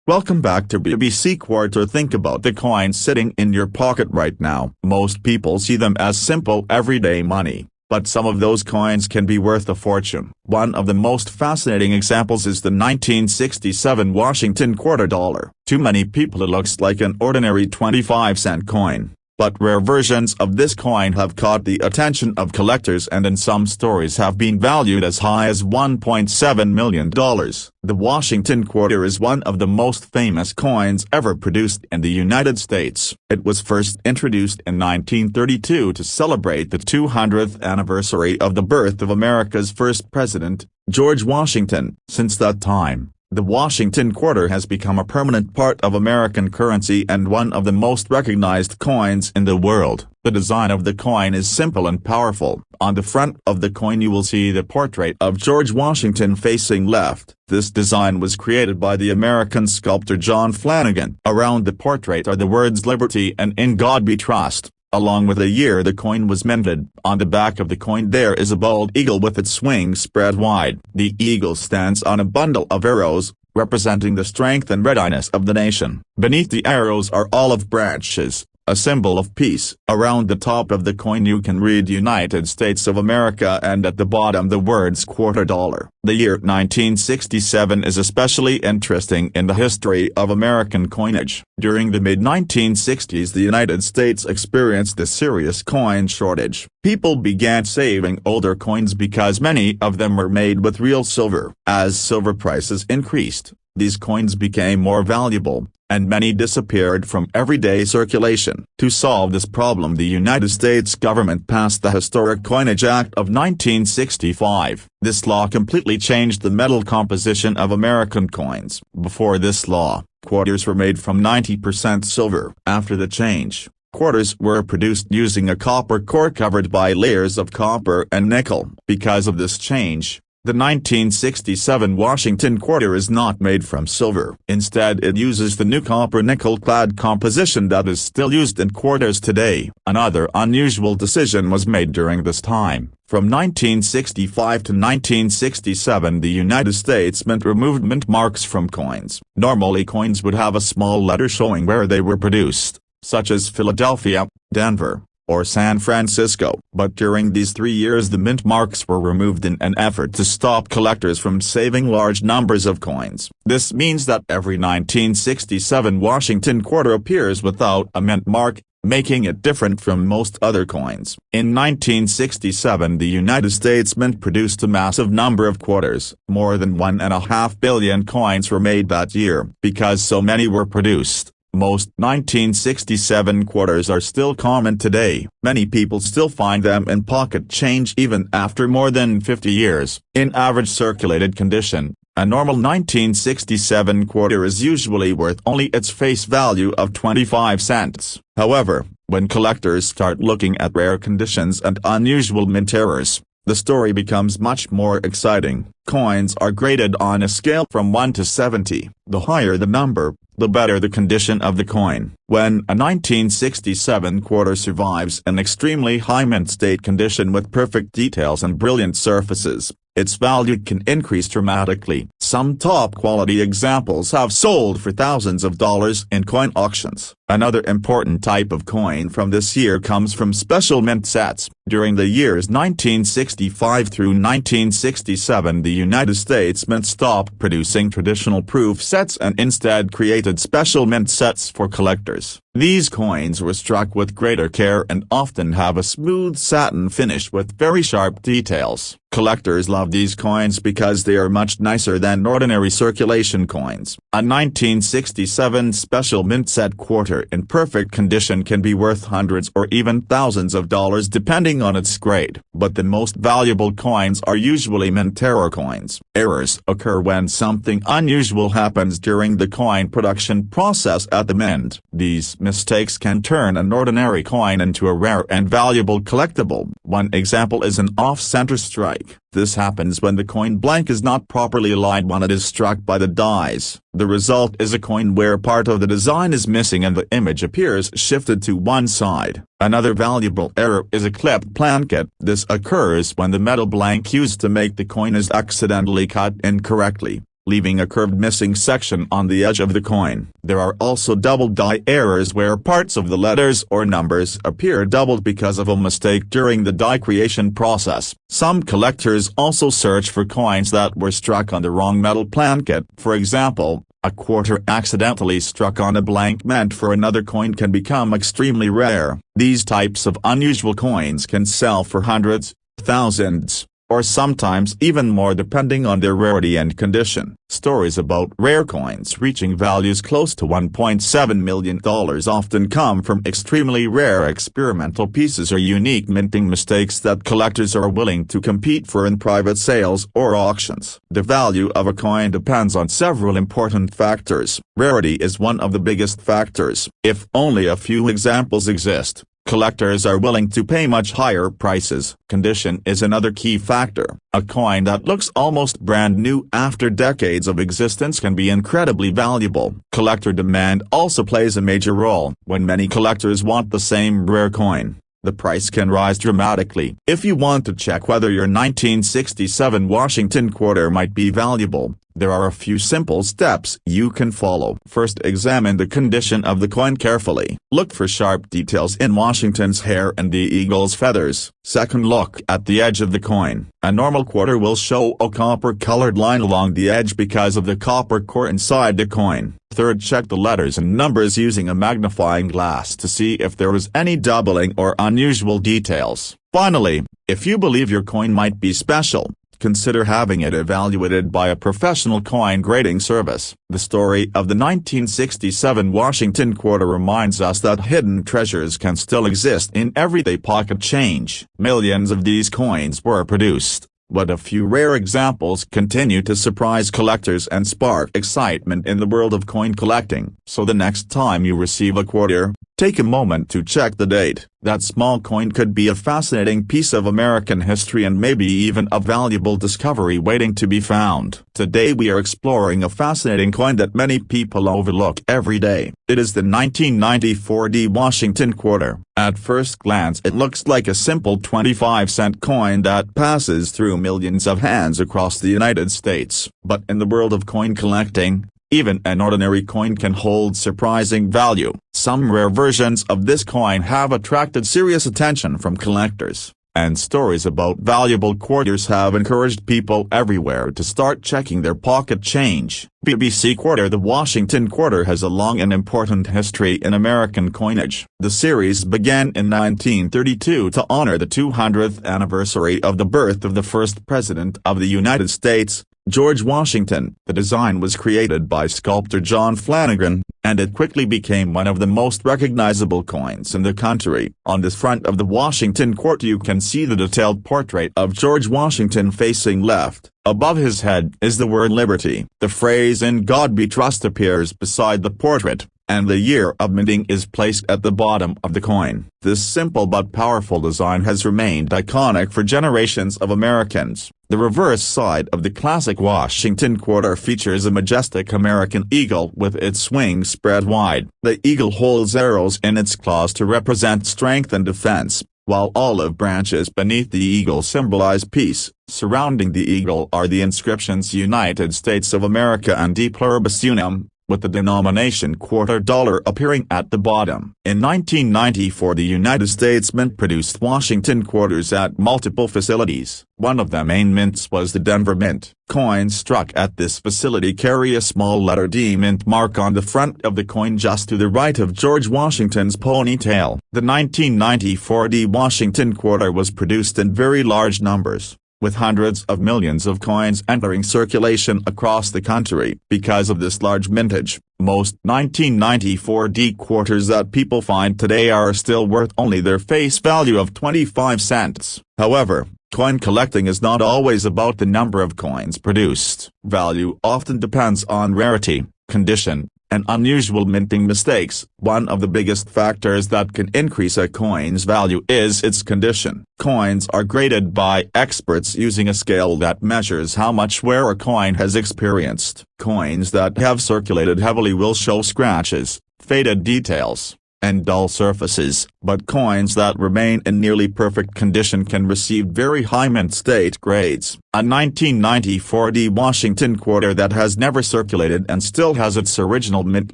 Welcome back to BBC Quarter. Think about the coins sitting in your pocket right now. Most people see them as simple everyday money, but some of those coins can be worth a fortune. One of the most fascinating examples is the 1967 Washington quarter dollar. To many people it looks like an ordinary 25-cent coin. But rare versions of this coin have caught the attention of collectors and in some stories have been valued as high as $1.7 million. The Washington quarter is one of the most famous coins ever produced in the United States. It was first introduced in 1932 to celebrate the 200th anniversary of the birth of America's first president, George Washington. Since that time, the Washington quarter has become a permanent part of American currency and one of the most recognized coins in the world. The design of the coin is simple and powerful. On the front of the coin you will see the portrait of George Washington facing left. This design was created by the American sculptor John Flanagan. Around the portrait are the words "Liberty" and "In God We Trust," along with the year the coin was minted. On the back of the coin there is a bald eagle with its wings spread wide. The eagle stands on a bundle of arrows, representing the strength and readiness of the nation. Beneath the arrows are olive branches, a symbol of peace. Around the top of the coin you can read United States of America and at the bottom the words quarter dollar. The year 1967 is especially interesting in the history of American coinage. During the mid-1960s the United States experienced a serious coin shortage. People began saving older coins because many of them were made with real silver. As silver prices increased, these coins became more valuable, and many disappeared from everyday circulation. To solve this problem the United States government passed the Historic Coinage Act of 1965. This law completely changed the metal composition of American coins. Before this law, quarters were made from 90% silver. After the change, quarters were produced using a copper core covered by layers of copper and nickel. Because of this change, the 1967 Washington quarter is not made from silver. Instead it uses the new copper-nickel-clad composition that is still used in quarters today. Another unusual decision was made during this time. From 1965 to 1967 the United States Mint removed mint marks from coins. Normally coins would have a small letter showing where they were produced, such as Philadelphia, Denver, or San Francisco. But during these 3 years the mint marks were removed in an effort to stop collectors from saving large numbers of coins. This means that every 1967 Washington quarter appears without a mint mark, making it different from most other coins. In 1967 the United States Mint produced a massive number of quarters. More than 1.5 billion coins were made that year. Because so many were produced, most 1967 quarters are still common today. Many people still find them in pocket change even after more than 50 years. In average circulated condition, a normal 1967 quarter is usually worth only its face value of 25 cents. However, when collectors start looking at rare conditions and unusual mint errors, the story becomes much more exciting. Coins are graded on a scale from 1 to 70. The higher the number, the better the condition of the coin. When a 1967 quarter survives an extremely high mint state condition with perfect details and brilliant surfaces, its value can increase dramatically. Some top-quality examples have sold for thousands of dollars in coin auctions. Another important type of coin from this year comes from special mint sets. During the years 1965 through 1967 the United States Mint stopped producing traditional proof sets and instead created special mint sets for collectors. These coins were struck with greater care and often have a smooth satin finish with very sharp details. Collectors love these coins because they are much nicer than ordinary circulation coins. A 1967 special mint set quarter in perfect condition can be worth hundreds or even thousands of dollars depending on its grade. But the most valuable coins are usually mint error coins. Errors occur when something unusual happens during the coin production process at the mint. These mistakes can turn an ordinary coin into a rare and valuable collectible. One example is an off-center strike. This happens when the coin blank is not properly aligned when it is struck by the dies. The result is a coin where part of the design is missing and the image appears shifted to one side. Another valuable error is a clipped blanket. This occurs when the metal blank used to make the coin is accidentally cut incorrectly, leaving a curved missing section on the edge of the coin. There are also double die errors where parts of the letters or numbers appear doubled because of a mistake during the die creation process. Some collectors also search for coins that were struck on the wrong metal plankette. For example, a quarter accidentally struck on a blank meant for another coin can become extremely rare. These types of unusual coins can sell for hundreds, thousands, or sometimes even more depending on their rarity and condition. Stories about rare coins reaching values close to $1.7 million often come from extremely rare experimental pieces or unique minting mistakes that collectors are willing to compete for in private sales or auctions. The value of a coin depends on several important factors. Rarity is one of the biggest factors. If only a few examples exist, collectors are willing to pay much higher prices. Condition is another key factor. A coin that looks almost brand new after decades of existence can be incredibly valuable. Collector demand also plays a major role. When many collectors want the same rare coin, the price can rise dramatically. If you want to check whether your 1967 Washington quarter might be valuable, there are a few simple steps you can follow. First, examine the condition of the coin carefully. Look for sharp details in Washington's hair and the eagle's feathers. Second, look at the edge of the coin. A normal quarter will show a copper-colored line along the edge because of the copper core inside the coin. Third, check the letters and numbers using a magnifying glass to see if there is any doubling or unusual details. Finally, if you believe your coin might be special, consider having it evaluated by a professional coin grading service. The story of the 1967 Washington quarter reminds us that hidden treasures can still exist in everyday pocket change. Millions of these coins were produced, but a few rare examples continue to surprise collectors and spark excitement in the world of coin collecting. So the next time you receive a quarter, take a moment to check the date. That small coin could be a fascinating piece of American history and maybe even a valuable discovery waiting to be found. Today we are exploring a fascinating coin that many people overlook every day. It is the 1994 Washington quarter. At first glance it looks like a simple 25-cent coin that passes through millions of hands across the United States. But in the world of coin collecting, even an ordinary coin can hold surprising value. Some rare versions of this coin have attracted serious attention from collectors, and stories about valuable quarters have encouraged people everywhere to start checking their pocket change. BBC quarter. The Washington quarter has a long and important history in American coinage. The series began in 1932 to honor the 200th anniversary of the birth of the first President of the United States, George Washington. The design was created by sculptor John Flanagan, and it quickly became one of the most recognizable coins in the country. On the front of the Washington quarter you can see the detailed portrait of George Washington facing left. Above his head is the word Liberty. The phrase "In God We Trust" appears beside the portrait, and the year of minting is placed at the bottom of the coin. This simple but powerful design has remained iconic for generations of Americans. The reverse side of the classic Washington quarter features a majestic American eagle with its wings spread wide. The eagle holds arrows in its claws to represent strength and defense, while olive branches beneath the eagle symbolize peace. Surrounding the eagle are the inscriptions "United States of America" and "De Pluribus Unum," with the denomination quarter dollar appearing at the bottom. In 1994 the United States Mint produced Washington quarters at multiple facilities. One of the main mints was the Denver Mint. Coins struck at this facility carry a small letter D mint mark on the front of the coin just to the right of George Washington's ponytail. The 1994 Washington quarter was produced in very large numbers, with hundreds of millions of coins entering circulation across the country. Because of this large mintage, most 1994 quarters that people find today are still worth only their face value of 25 cents. However, coin collecting is not always about the number of coins produced. Value often depends on rarity, condition, and unusual minting mistakes. One of the biggest factors that can increase a coin's value is its condition. Coins are graded by experts using a scale that measures how much wear a coin has experienced. Coins that have circulated heavily will show scratches, faded details, and dull surfaces, but coins that remain in nearly perfect condition can receive very high mint state grades. A 1994 D Washington quarter that has never circulated and still has its original mint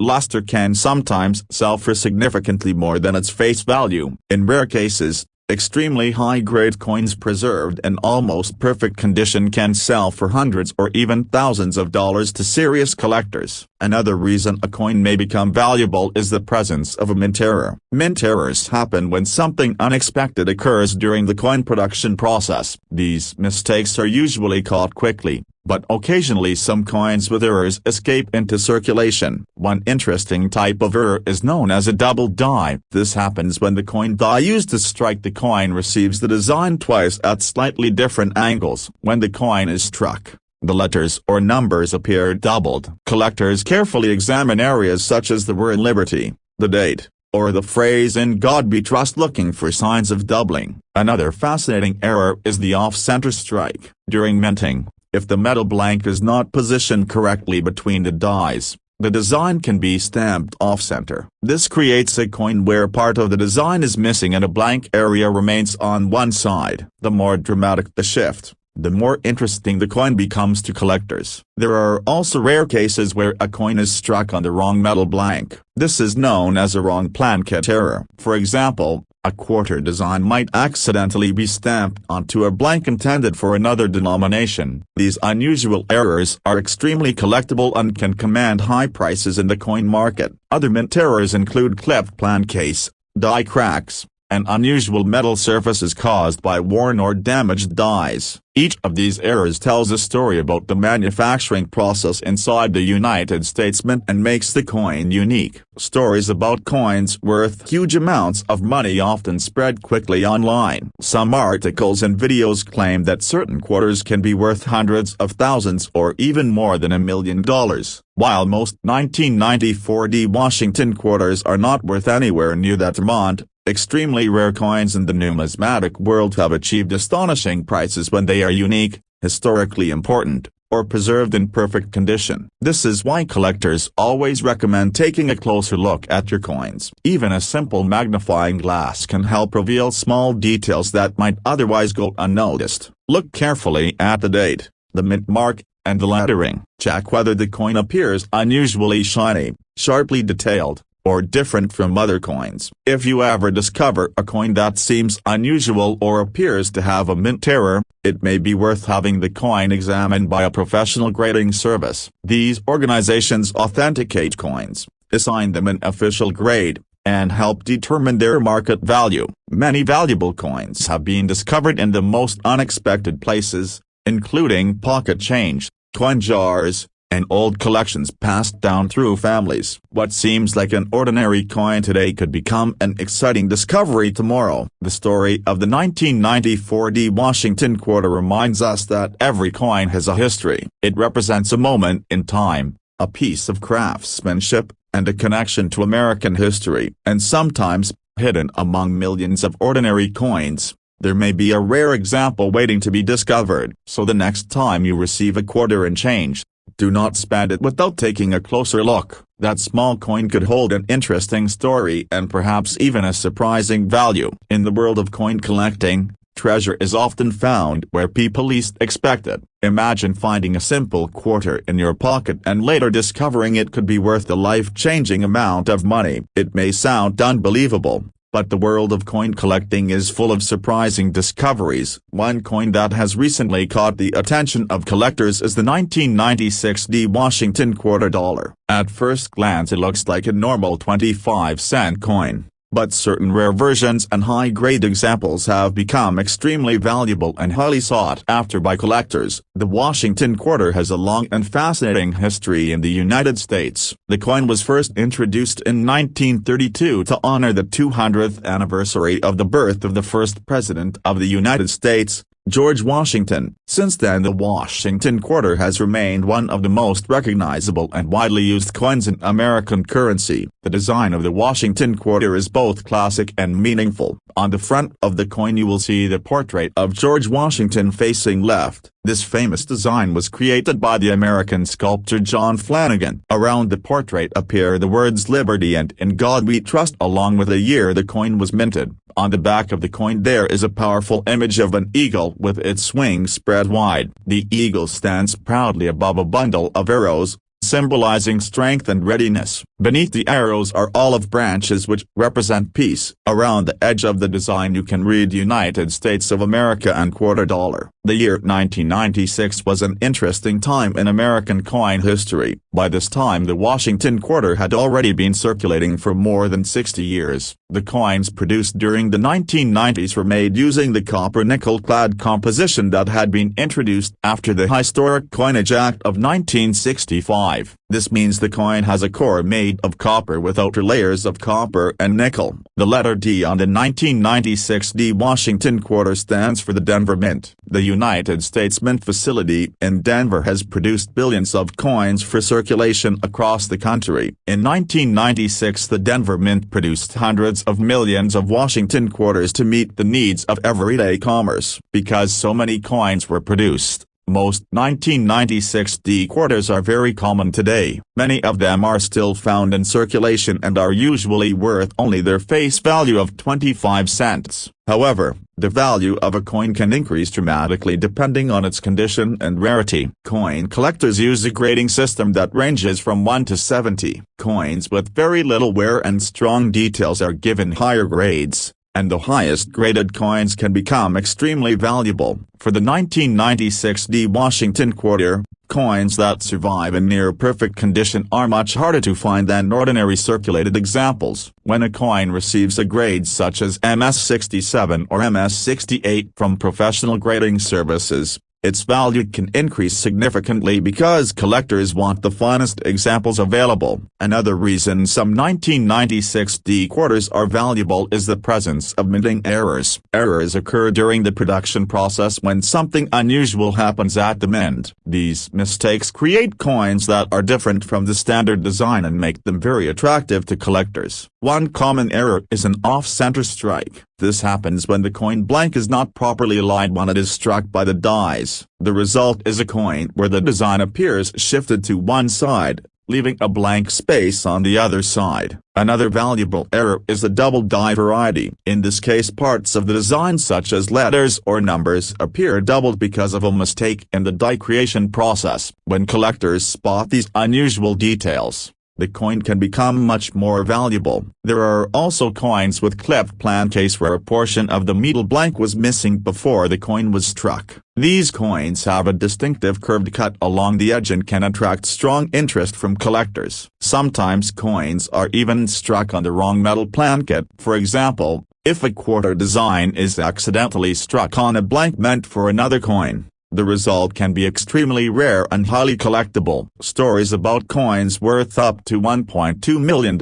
luster can sometimes sell for significantly more than its face value. In rare cases, extremely high-grade coins preserved in almost perfect condition can sell for hundreds or even thousands of dollars to serious collectors. Another reason a coin may become valuable is the presence of a mint error. Mint errors happen when something unexpected occurs during the coin production process. These mistakes are usually caught quickly, but occasionally some coins with errors escape into circulation. One interesting type of error is known as a double die. This happens when the coin die used to strike the coin receives the design twice at slightly different angles. When the coin is struck, the letters or numbers appear doubled. Collectors carefully examine areas such as the word Liberty, the date, or the phrase "In God We Trust" looking for signs of doubling. Another fascinating error is the off-center strike. During minting, if the metal blank is not positioned correctly between the dies, the design can be stamped off-center. This creates a coin where part of the design is missing and a blank area remains on one side. The more dramatic the shift, the more interesting the coin becomes to collectors. There are also rare cases where a coin is struck on the wrong metal blank. This is known as a wrong planchet error. For example, a quarter design might accidentally be stamped onto a blank intended for another denomination. These unusual errors are extremely collectible and can command high prices in the coin market. Other mint errors include clipped plancase, die cracks, and unusual metal surfaces caused by worn or damaged dies. Each of these errors tells a story about the manufacturing process inside the United States Mint and makes the coin unique. Stories about coins worth huge amounts of money often spread quickly online. Some articles and videos claim that certain quarters can be worth hundreds of thousands or even more than $1 million. While most 1994 D Washington quarters are not worth anywhere near that amount, extremely rare coins in the numismatic world have achieved astonishing prices when they are unique, historically important, or preserved in perfect condition. This is why collectors always recommend taking a closer look at your coins. Even a simple magnifying glass can help reveal small details that might otherwise go unnoticed. Look carefully at the date, the mint mark, and the lettering. Check whether the coin appears unusually shiny, sharply detailed, or different from other coins. If you ever discover a coin that seems unusual or appears to have a mint error, it may be worth having the coin examined by a professional grading service. These organizations authenticate coins, assign them an official grade, and help determine their market value. Many valuable coins have been discovered in the most unexpected places, including pocket change, coin jars, and old collections passed down through families. What seems like an ordinary coin today could become an exciting discovery tomorrow. The story of the 1994 D Washington quarter reminds us that every coin has a history. It represents a moment in time, a piece of craftsmanship, and a connection to American history. And sometimes, hidden among millions of ordinary coins, there may be a rare example waiting to be discovered. So the next time you receive a quarter and change, do not spend it without taking a closer look. That small coin could hold an interesting story and perhaps even a surprising value. In the world of coin collecting, treasure is often found where people least expect it. Imagine finding a simple quarter in your pocket and later discovering it could be worth a life-changing amount of money. It may sound unbelievable, but the world of coin collecting is full of surprising discoveries. One coin that has recently caught the attention of collectors is the 1996 D Washington quarter dollar. At first glance it looks like a normal 25-cent coin, but certain rare versions and high-grade examples have become extremely valuable and highly sought after by collectors. The Washington quarter has a long and fascinating history in the United States. The coin was first introduced in 1932 to honor the 200th anniversary of the birth of the first President of the United States, George Washington. Since then the Washington quarter has remained one of the most recognizable and widely used coins in American currency. The design of the Washington quarter is both classic and meaningful. On the front of the coin you will see the portrait of George Washington facing left. This famous design was created by the American sculptor John Flanagan. Around the portrait appear the words Liberty and In God We Trust along with the year the coin was minted. On the back of the coin there is a powerful image of an eagle with its wings spread wide. The eagle stands proudly above a bundle of arrows, symbolizing strength and readiness. Beneath the arrows are olive branches which represent peace. Around the edge of the design you can read United States of America and $quarter. The year 1996 was an interesting time in American coin history. By this time the Washington quarter had already been circulating for more than 60 years. The coins produced during the 1990s were made using the copper nickel-clad composition that had been introduced after the Historic Coinage Act of 1965. This means the coin has a core made of copper with outer layers of copper and nickel. The letter D on the 1996 D Washington quarter stands for the Denver Mint. The United States Mint facility in Denver has produced billions of coins for circulation across the country. In 1996 the Denver Mint produced hundreds of millions of Washington quarters to meet the needs of everyday commerce. Because so many coins were produced, most 1996 D quarters are very common today. Many of them are still found in circulation and are usually worth only their face value of 25 cents. However, the value of a coin can increase dramatically depending on its condition and rarity. Coin collectors use a grading system that ranges from 1 to 70. Coins with very little wear and strong details are given higher grades, and the highest graded coins can become extremely valuable. For the 1996 D Washington quarter, coins that survive in near-perfect condition are much harder to find than ordinary circulated examples. When a coin receives a grade such as MS67 or MS68 from professional grading services, its value can increase significantly because collectors want the finest examples available. Another reason some 1996 D quarters are valuable is the presence of minting errors. Errors occur during the production process when something unusual happens at the mint. These mistakes create coins that are different from the standard design and make them very attractive to collectors. One common error is an off-center strike. This happens when the coin blank is not properly aligned when it is struck by the dies. The result is a coin where the design appears shifted to one side, leaving a blank space on the other side. Another valuable error is the double die variety. In this case parts of the design such as letters or numbers appear doubled because of a mistake in the die creation process. When collectors spot these unusual details, the coin can become much more valuable. There are also coins with cleft plan case where a portion of the metal blank was missing before the coin was struck. These coins have a distinctive curved cut along the edge and can attract strong interest from collectors. Sometimes coins are even struck on the wrong metal plankette. For example, if a quarter design is accidentally struck on a blank meant for another coin, the result can be extremely rare and highly collectible. Stories about coins worth up to $1.2 million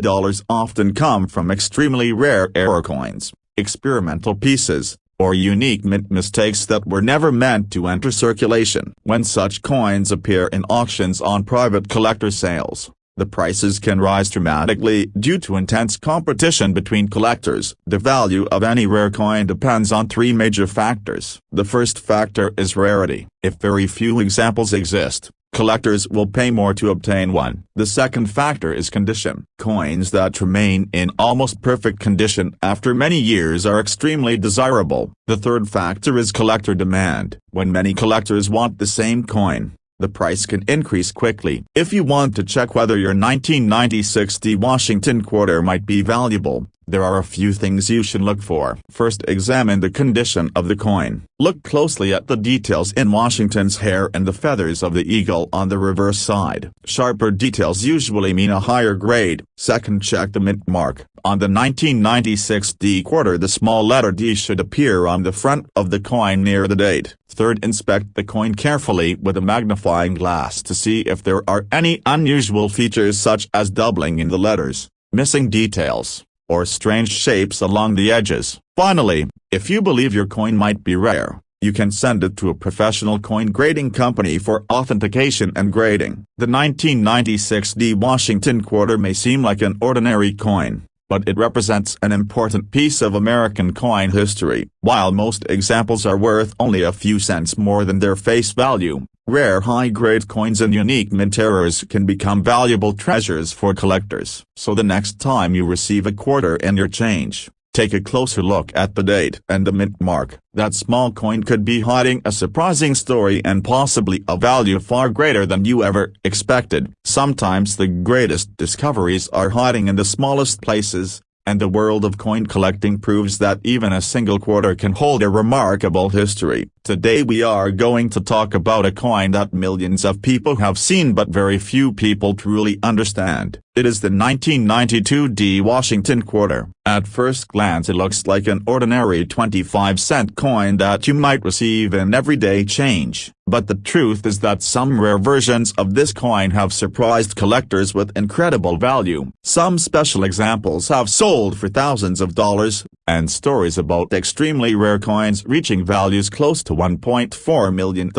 often come from extremely rare error coins, experimental pieces, or unique mint mistakes that were never meant to enter circulation. When such coins appear in auctions on private collector sales, the prices can rise dramatically due to intense competition between collectors. The value of any rare coin depends on three major factors. The first factor is rarity. If very few examples exist, collectors will pay more to obtain one. The second factor is condition. Coins that remain in almost perfect condition after many years are extremely desirable. The third factor is collector demand. When many collectors want the same coin, the price can increase quickly. If you want to check whether your 1996 D Washington quarter might be valuable, there are a few things you should look for. First, examine the condition of the coin. Look closely at the details in Washington's hair and the feathers of the eagle on the reverse side. Sharper details usually mean a higher grade. Second, check the mint mark. On the 1996 D quarter the small letter D should appear on the front of the coin near the date. Third, inspect the coin carefully with a magnifying glass to see if there are any unusual features such as doubling in the letters, missing details, or strange shapes along the edges. Finally, if you believe your coin might be rare, you can send it to a professional coin grading company for authentication and grading. The 1996 D Washington quarter may seem like an ordinary coin, but it represents an important piece of American coin history. While most examples are worth only a few cents more than their face value, rare high-grade coins and unique mint errors can become valuable treasures for collectors. So the next time you receive a quarter in your change, take a closer look at the date and the mint mark. That small coin could be hiding a surprising story and possibly a value far greater than you ever expected. Sometimes the greatest discoveries are hiding in the smallest places, and the world of coin collecting proves that even a single quarter can hold a remarkable history. Today we are going to talk about a coin that millions of people have seen but very few people truly understand. It is the 1992 D Washington quarter. At first glance it looks like an ordinary 25-cent coin that you might receive in everyday change, but the truth is that some rare versions of this coin have surprised collectors with incredible value. Some special examples have sold for thousands of dollars, and stories about extremely rare coins reaching values close to $1.4 million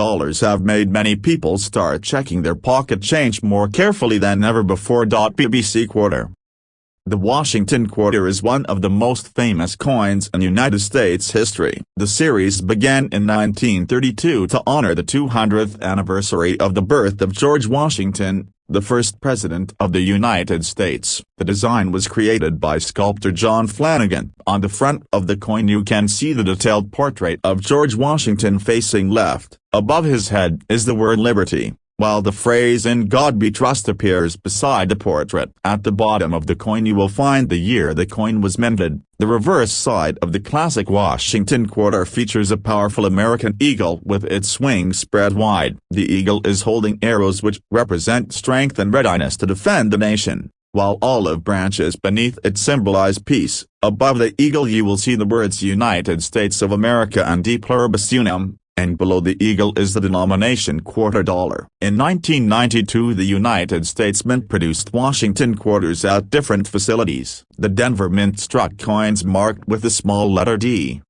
have made many people start checking their pocket change more carefully than ever before. BBC quarter. The Washington quarter is one of the most famous coins in United States history. The series began in 1932 to honor the 200th anniversary of the birth of George Washington, the first president of the United States. The design was created by sculptor John Flanagan. On the front of the coin you can see the detailed portrait of George Washington facing left. Above his head is the word Liberty, while the phrase "In God We Trust" appears beside the portrait. At the bottom of the coin you will find the year the coin was minted. The reverse side of the classic Washington quarter features a powerful American eagle with its wings spread wide. The eagle is holding arrows which represent strength and readiness to defend the nation, while olive branches beneath it symbolize peace. Above the eagle you will see the words United States of America and De Pluribus Unum, and below the eagle is the denomination $quarter. In 1992 the United States Mint produced Washington quarters at different facilities. The Denver Mint struck coins marked with the small letter D.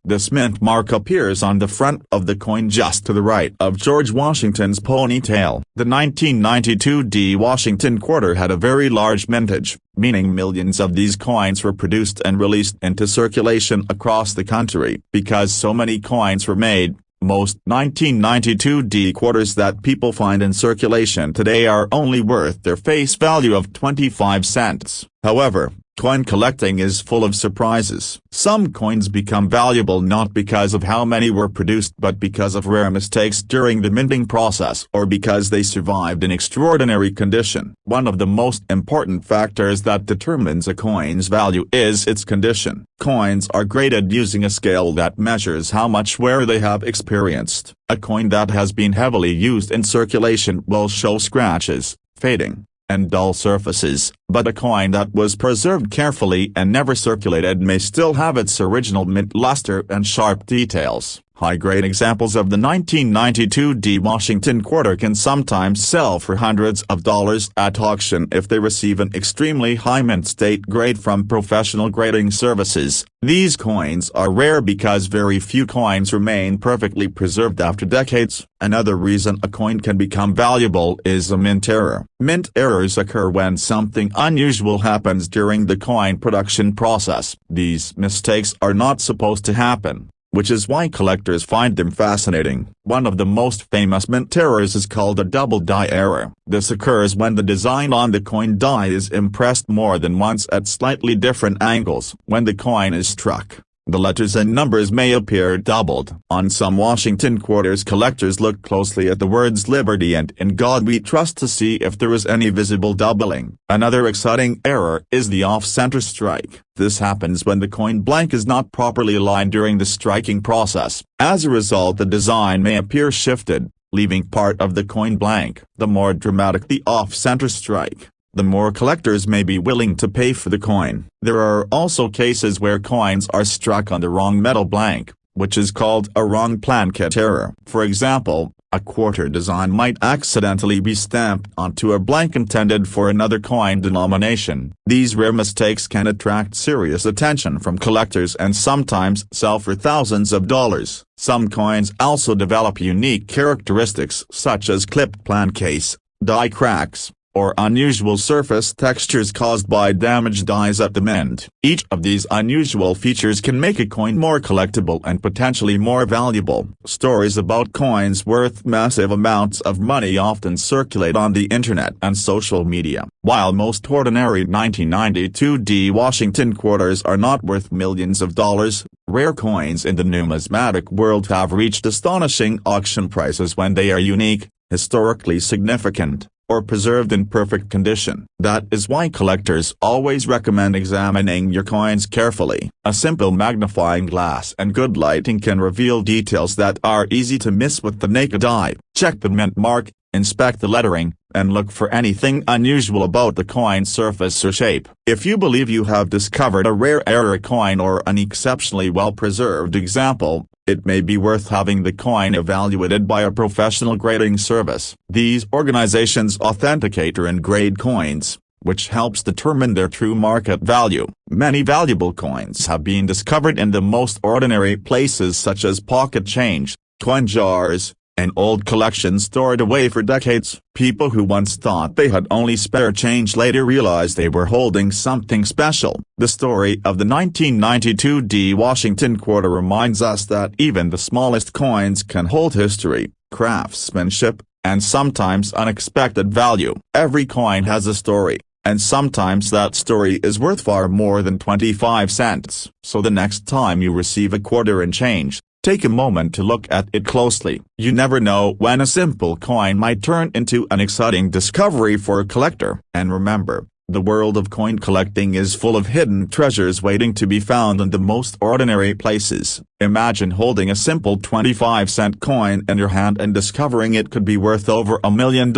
This mint mark appears on the front of the coin just to the right of George Washington's ponytail. The 1992 D Washington quarter had a very large mintage, meaning millions of these coins were produced and released into circulation across the country. Because so many coins were made, most 1992 D quarters that people find in circulation today are only worth their face value of 25 cents. However, coin collecting is full of surprises. Some coins become valuable not because of how many were produced but because of rare mistakes during the minting process or because they survived in extraordinary condition. One of the most important factors that determines a coin's value is its condition. Coins are graded using a scale that measures how much wear they have experienced. A coin that has been heavily used in circulation will show scratches, fading, and dull surfaces, but a coin that was preserved carefully and never circulated may still have its original mint luster and sharp details. High-grade examples of the 1992 D Washington quarter can sometimes sell for hundreds of dollars at auction if they receive an extremely high mint state grade from professional grading services. These coins are rare because very few coins remain perfectly preserved after decades. Another reason a coin can become valuable is a mint error. Mint errors occur when something unusual happens during the coin production process. These mistakes are not supposed to happen, which is why collectors find them fascinating. One of the most famous mint errors is called a double die error. This occurs when the design on the coin die is impressed more than once at slightly different angles. When the coin is struck, the letters and numbers may appear doubled. On some Washington quarters collectors look closely at the words Liberty and In God We Trust to see if there is any visible doubling. Another exciting error is the off-center strike. This happens when the coin blank is not properly aligned during the striking process. As a result the design may appear shifted, leaving part of the coin blank. The more dramatic the off-center strike, the more collectors may be willing to pay for the coin. There are also cases where coins are struck on the wrong metal blank, which is called a wrong planchet error. For example, A quarter design might accidentally be stamped onto a blank intended for another coin denomination. These rare mistakes can attract serious attention from collectors and sometimes sell for thousands of dollars. Some coins also develop unique characteristics such as clipped plan case, die cracks, or unusual surface textures caused by damaged dies at the mint. Each of these unusual features can make a coin more collectible and potentially more valuable. Stories about coins worth massive amounts of money often circulate on the internet and social media. While most ordinary 1992 D Washington quarters are not worth millions of dollars, rare coins in the numismatic world have reached astonishing auction prices when they are unique, historically significant, or preserved in perfect condition. That is why collectors always recommend examining your coins carefully. A simple magnifying glass and good lighting can reveal details that are easy to miss with the naked eye. Check the mint mark, inspect the lettering, and look for anything unusual about the coin's surface or shape. If you believe you have discovered a rare error coin or an exceptionally well-preserved example, it may be worth having the coin evaluated by a professional grading service. These organizations authenticate or grade coins, which helps determine their true market value. Many valuable coins have been discovered in the most ordinary places such as pocket change, coin jars, and old collections stored away for decades. People who once thought they had only spare change later realized they were holding something special. The story of the 1992 D Washington quarter reminds us that even the smallest coins can hold history, craftsmanship, and sometimes unexpected value. Every coin has a story, and sometimes that story is worth far more than 25 cents. So the next time you receive a quarter and change, take a moment to look at it closely. You never know when a simple coin might turn into an exciting discovery for a collector. And remember, the world of coin collecting is full of hidden treasures waiting to be found in the most ordinary places. Imagine holding a simple 25-cent coin in your hand and discovering it could be worth over $1 million.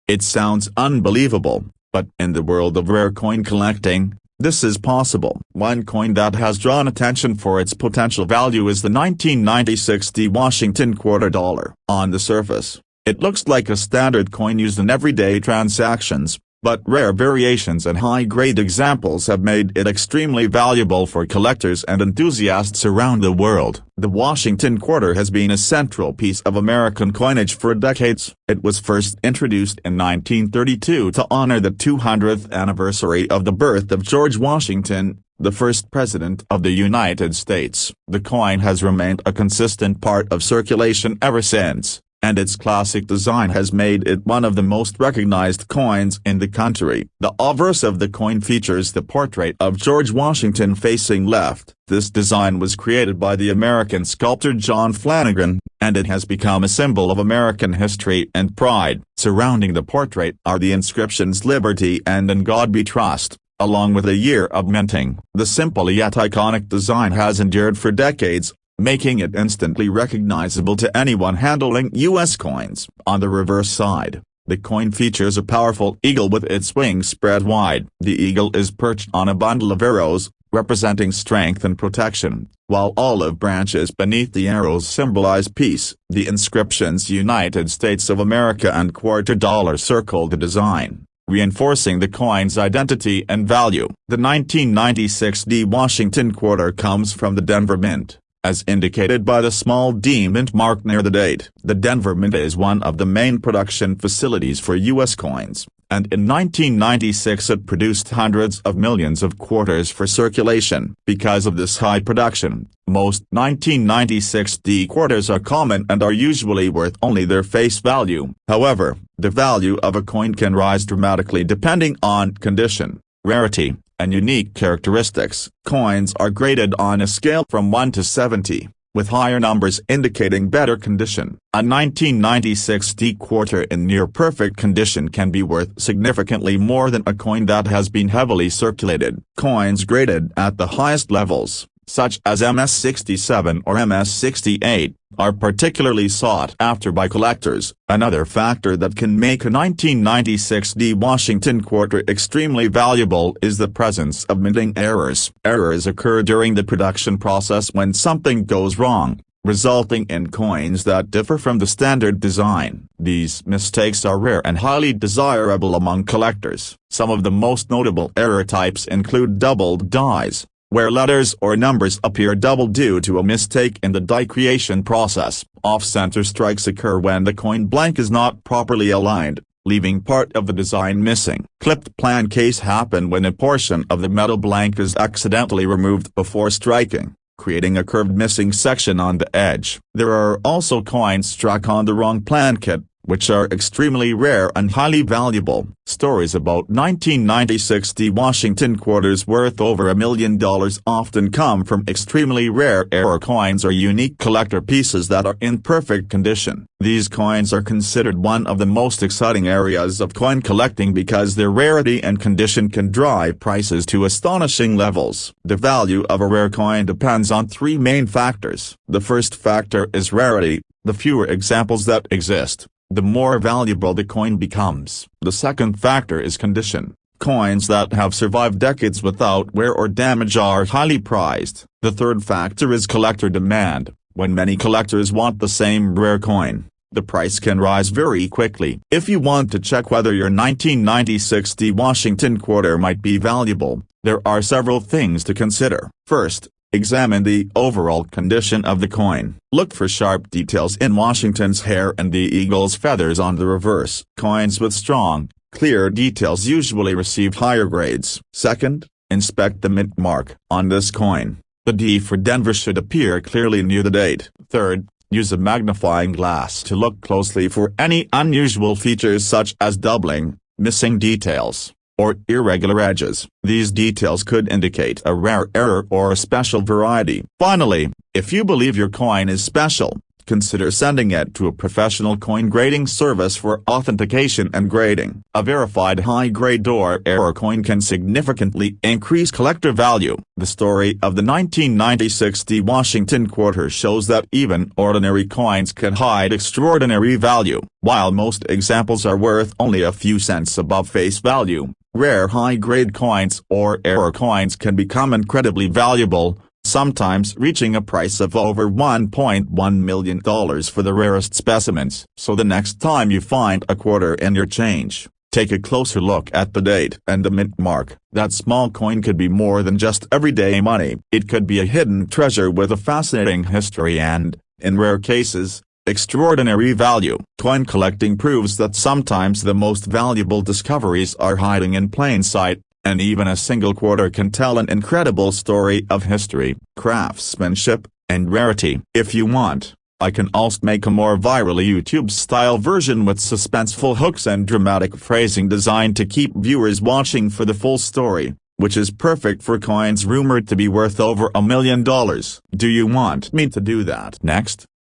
It sounds unbelievable, but in the world of rare coin collecting, this is possible. One coin that has drawn attention for its potential value is the 1996 D Washington quarter dollar. On the surface, it looks like a standard coin used in everyday transactions, but rare variations and high-grade examples have made it extremely valuable for collectors and enthusiasts around the world. The Washington quarter has been a central piece of American coinage for decades. It was first introduced in 1932 to honor the 200th anniversary of the birth of George Washington, the first president of the United States. The coin has remained a consistent part of circulation ever since, and its classic design has made it one of the most recognized coins in the country. The obverse of the coin features the portrait of George Washington facing left. This design was created by the American sculptor John Flanagan, and it has become a symbol of American history and pride. Surrounding the portrait are the inscriptions "Liberty" and "In God We Trust," along with a year of minting. The simple yet iconic design has endured for decades, making it instantly recognizable to anyone handling U.S. coins. On the reverse side, the coin features a powerful eagle with its wings spread wide. The eagle is perched on a bundle of arrows, representing strength and protection, while olive branches beneath the arrows symbolize peace. The inscriptions "United States of America" and "quarter dollar" circle the design, reinforcing the coin's identity and value. The 1996 D Washington quarter comes from the Denver Mint, as indicated by the small D mint mark near the date. The Denver Mint is one of the main production facilities for U.S. coins, and in 1996 it produced hundreds of millions of quarters for circulation. Because of this high production, most 1996 D quarters are common and are usually worth only their face value. However, the value of a coin can rise dramatically depending on condition, rarity, and unique characteristics. Coins are graded on a scale from 1 to 70, with higher numbers indicating better condition. A 1996 D quarter in near-perfect condition can be worth significantly more than a coin that has been heavily circulated. Coins graded at the highest levels, such as MS-67 or MS-68, are particularly sought after by collectors. Another factor that can make a 1996 D Washington quarter extremely valuable is the presence of minting errors. Errors occur during the production process when something goes wrong, resulting in coins that differ from the standard design. These mistakes are rare and highly desirable among collectors. Some of the most notable error types include doubled dies, where letters or numbers appear double due to a mistake in the die creation process. Off-center strikes occur when the coin blank is not properly aligned, leaving part of the design missing. Clipped pancakes happen when a portion of the metal blank is accidentally removed before striking, creating a curved missing section on the edge. There are also coins struck on the wrong plankit, which are extremely rare and highly valuable. Stories about 1996 Washington quarters worth over $1 million often come from extremely rare error coins or unique collector pieces that are in perfect condition. These coins are considered one of the most exciting areas of coin collecting because their rarity and condition can drive prices to astonishing levels. The value of a rare coin depends on three main factors. The first factor is rarity. The fewer examples that exist, the more valuable the coin becomes. The second factor is condition. Coins that have survived decades without wear or damage are highly prized. The third factor is collector demand. When many collectors want the same rare coin, the price can rise very quickly. If you want to check whether your 1996 Washington quarter might be valuable, there are several things to consider. First, examine the overall condition of the coin. Look for sharp details in Washington's hair and the eagle's feathers on the reverse. Coins with strong, clear details usually receive higher grades. Second, inspect the mint mark on this coin. The D for Denver should appear clearly near the date. Third, use a magnifying glass to look closely for any unusual features such as doubling, missing details, or irregular edges. These details could indicate a rare error or a special variety. Finally, if you believe your coin is special, consider sending it to a professional coin grading service for authentication and grading. A verified high-grade or error coin can significantly increase collector value. The story of the 1996 Washington quarter shows that even ordinary coins can hide extraordinary value. While most examples are worth only a few cents above face value, rare high-grade coins or error coins can become incredibly valuable, sometimes reaching a price of over $1.1 million for the rarest specimens. So the next time you find a quarter in your change, take a closer look at the date and the mint mark. That small coin could be more than just everyday money. It could be a hidden treasure with a fascinating history and, in rare cases, extraordinary value. Coin collecting proves that sometimes the most valuable discoveries are hiding in plain sight, and even a single quarter can tell an incredible story of history, craftsmanship, and rarity. If you want, I can also make a more viral YouTube-style version with suspenseful hooks and dramatic phrasing designed to keep viewers watching for the full story, which is perfect for coins rumored to be worth over $1 million. Do you want me to do that next?